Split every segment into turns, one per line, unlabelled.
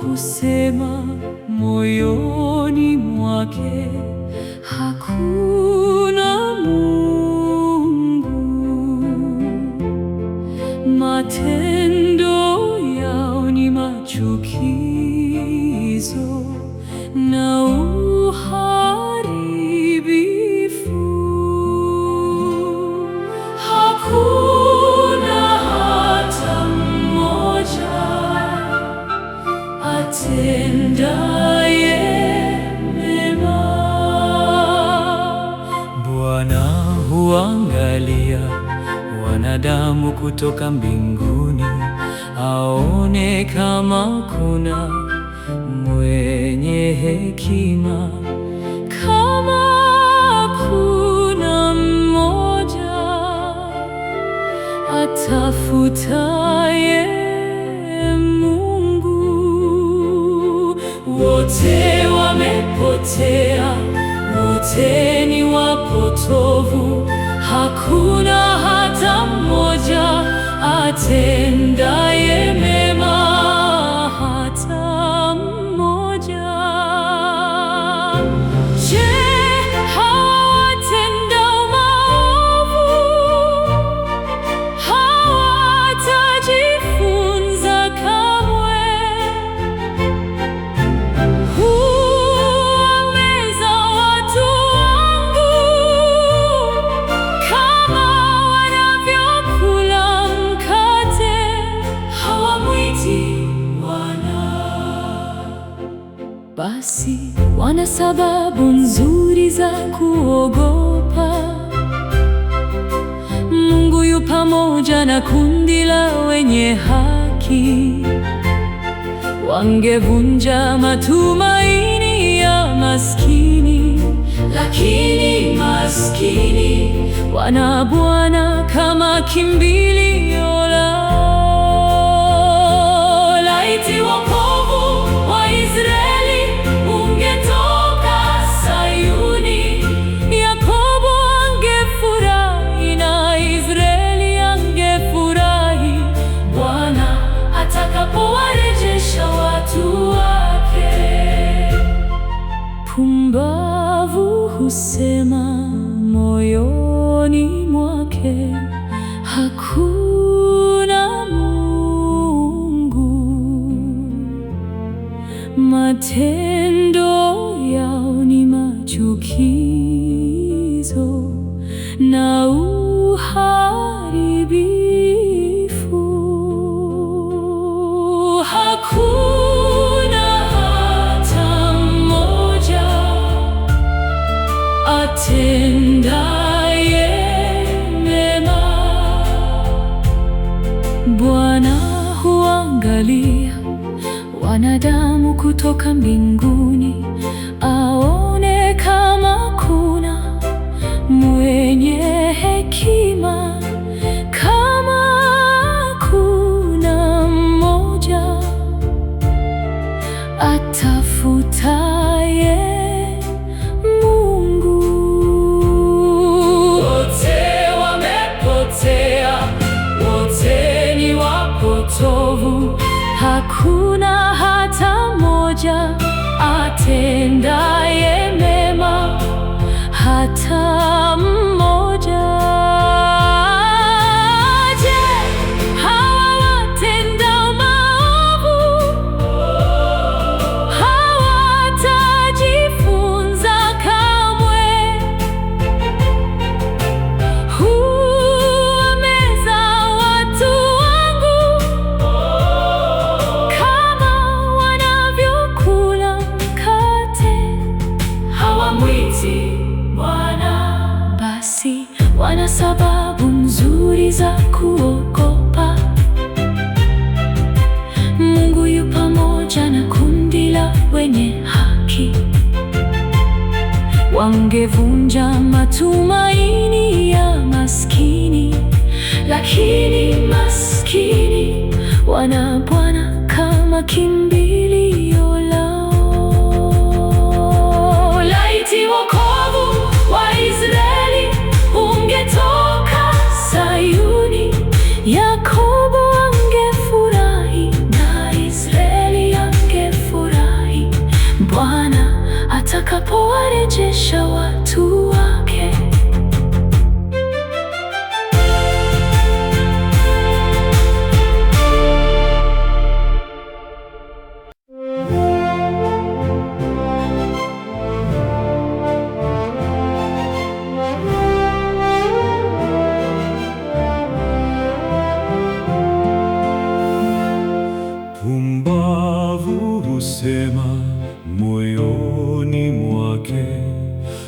husema moyoni mwake, hakuna Mungu. Matendo yao ni machukizo na uharibifu. Hakuna hata mmoja atendaye mema. Bwana huangalia wanadamu kutoka mbinguni, aone kama kuna mwenye hekima, kama kuna mmoja atafutaye Mungu. Wote wamepotea, wote ni wapotovu, hakuna hata mmoja atendaye mema, hata mmoja. Je, hawatendao maovu hawatajifunza kamwe? Huwameza watu wangu kama wanavyokula mkate, hawamwiti Bwana. Basi wana sababu nzuri za kuogopa. Mungu yu pamoja na kundi la wenye haki. Wangevunja matumaini ya maskini, lakini maskini wana Bwana kama kimbilio lao. Laiti wokovu wa Israeli ungetoka Sayuni, Yakobo angefurahi na Israeli angefurahi, Bwana atakapowarejesha watu wake. Pumbavu husema moyoni mwake, hakuna Mungu. Matendo yao ni machukizo na uharibifu. Hakuna hata mmoja atendaye mema. Bwana huangalia wanadamu kutoka mbinguni, aone kama kuna mwenye hekima, kama kuna mmoja atafutaye Mungu. Wote wamepotea, wote ni wapotovu, hakuna hata mmoja atendaye mema, hata mmoja. Je, hawa watendao maovu hawatajifunza kamwe? Huwameza watu wangu kama wanavyokula mkate, hawamwiti Bwana. Basi wana sababu nzuri za kuogopa. Mungu yu pamoja na kundi la wenye haki. Wangevunja matumaini ya maskini, lakini maskini wana Bwana kama kimbilio lao. Laiti wokovu wa Israeli ungetoka Sayuni, Yakobo angefurahi na Israeli angefurahi. atakapowarejesha watu wake.
Pumbavu husema moyoni mwake,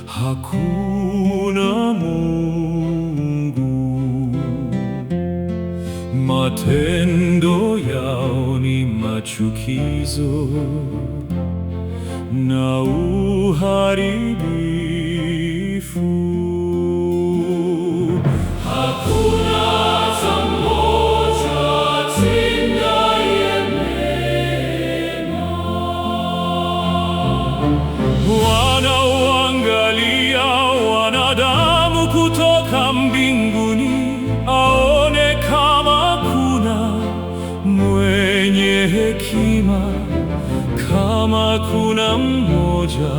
hakuna Mungu. Matendo yao ni machukizo na uharibifu. Hakuna hata mmoja atendaye mema. Wanauangalia wanadamu kutoka mbinguni, aone kama kuna mwenye hekima, kama kuna mmoja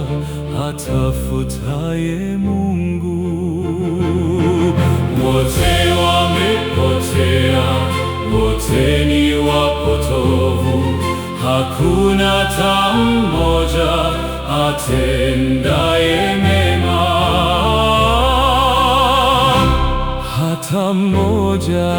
atafutaye Mungu. Wote wamepotea, wote ni wapotovu, hakuna hata mmoja atendaye mema, hata mmoja.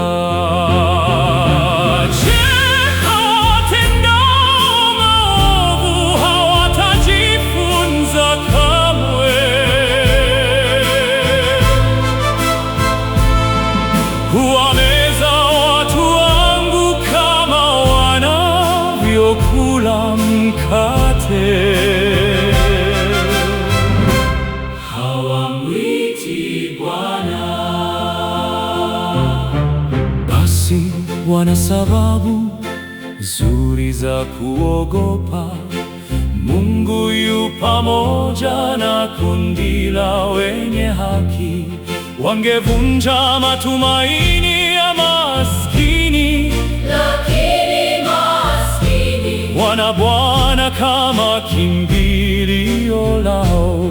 Huwameza watu wangu kama wanavyokula mkate. Hawamwiti Bwana. Basi wana sababu nzuri za kuogopa. Mungu yu pamoja na kundi la wenye haki. Wangevunja matumaini ya maskini, lakini maskini wana Bwana kama kimbilio lao.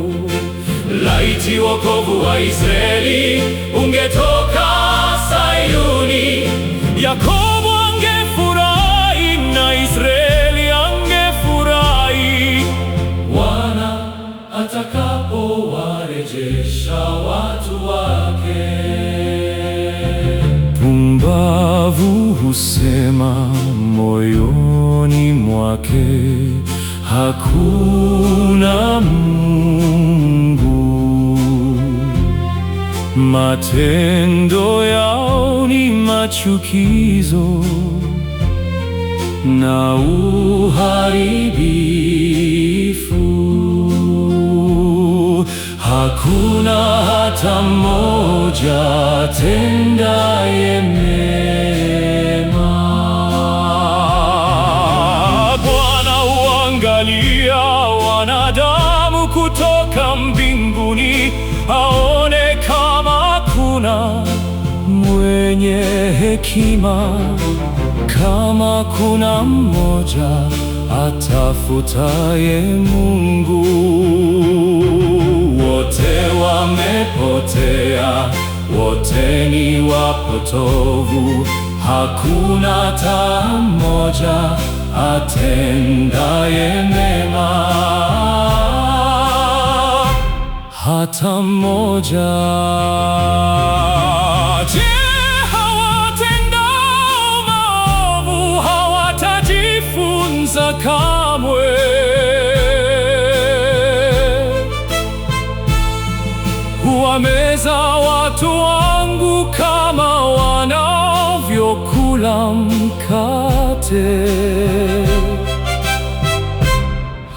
Laiti wokovu wa Israeli ungetoka Sayuni, Yakobo angefurahi na Israeli angefurahi, Bwana atakapowarejesha watu wake. Pumbavu husema moyoni mwake, hakuna Mungu. Matendo yao ni machukizo na uharibifu. Hakuna hata mmoja atendaye mema. Bwana huangalia wanadamu kutoka mbinguni, aone kama kuna mwenye hekima, kama kuna mmoja atafutaye Mungu. Wote wamepotea, wote ni wapotovu, hakuna hata mmoja atendaye mema, hata mmoja. Je, hawatendao maovu hawatajifunza kamwe? Huwameza watu wangu kama wanavyokula mkate.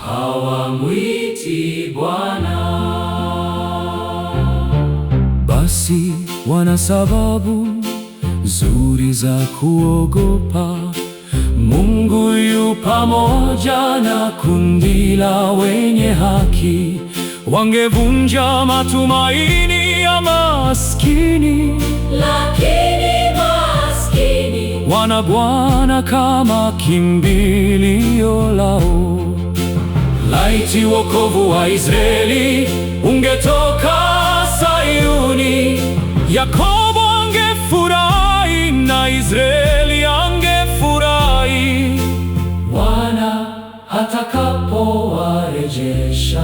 Hawamwiti Bwana. Basi wana sababu nzuri za kuogopa. Mungu yu pamoja na kundi la wenye haki. Wangevunja matumaini ya maskini, lakini maskini wana Bwana kama kimbilio lao. Laiti wokovu wa Israeli ungetoka Sayuni, Yakobo angefurahi na Israeli angefurahi, Bwana atakapowarejesha.